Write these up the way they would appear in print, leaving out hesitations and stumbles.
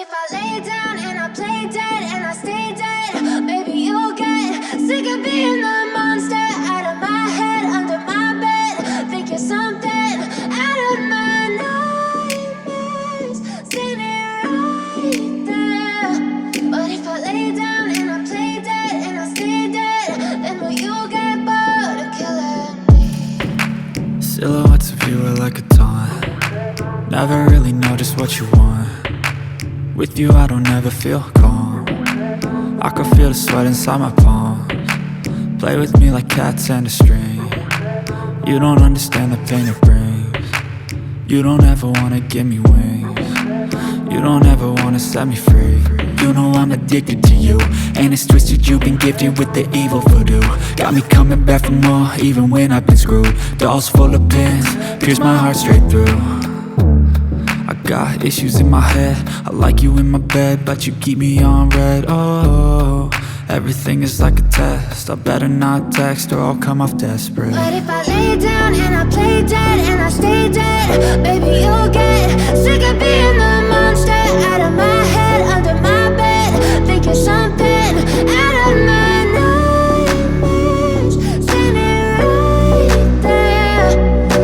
if I lay down and I play dead and I stay dead? Maybe you'll get sick of being the monster out of my head, under my bed. Think you're something out of my nightmares, standing right there. But if I lay down and I play dead and I stay dead, then will you get bored of killing me? Silhouettes of you are like a taunt. Never really know just what you want. With you I don't ever feel calm. I can feel the sweat inside my palms. Play with me like cats and a string. You don't understand the pain it brings. You don't ever wanna give me wings. You don't ever wanna set me free. You know I'm addicted to you, and it's twisted, you've been gifted with the evil voodoo. Got me coming back for more, even when I've been screwed. Dolls full of pins, pierce my heart straight through. I got issues in my head, I like you in my bed, but you keep me on red. Oh, everything is like a test. I better not text or I'll come off desperate. But if I lay down and I play dead and I stay dead, baby you'll get sick of being the monster out of my head, under my bed. Think you're something out of my nightmares, standing right there.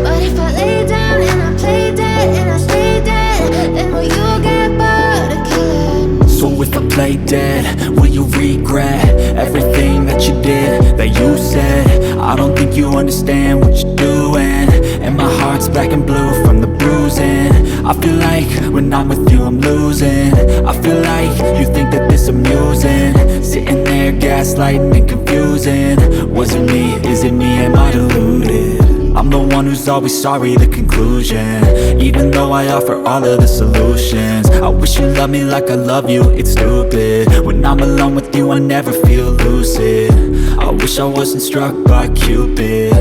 But if I lay down and I play dead and I stay dead, then will you get bored of killing me? So if I play dead, will you regret everything that you did, that you said? I don't think you understand what you're doing, and my heart's black and blue from the bruising. I feel like when I'm with you I'm losing. I feel like you think that this amusing, sitting there gaslighting and confusing. Was it me? Is it me? Am I deluded? I'm the one who's always sorry, the conclusion, even though I offer all of the solutions. I wish you loved me like I love you, it's stupid. When I'm alone with you I never feel lucid. I wish I wasn't struck by Cupid.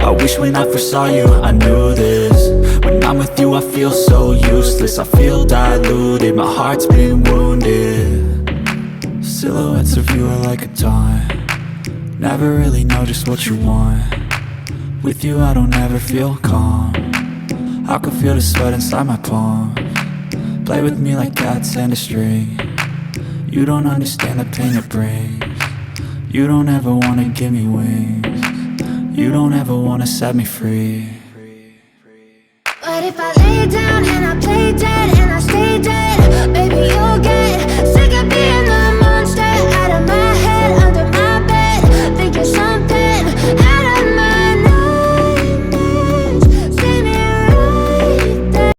I wish when I first saw you I knew this. When I'm with you I feel so useless, I feel diluted, my heart's been wounded. Silhouettes of you are like a taunt. Never really know just what you want. With you I don't ever feel calm. I can feel the sweat inside my palms. Play with me like cats and a string. You don't understand the pain it brings. You don't ever wanna give me wings. You don't ever wanna set me free. But if I lay down and I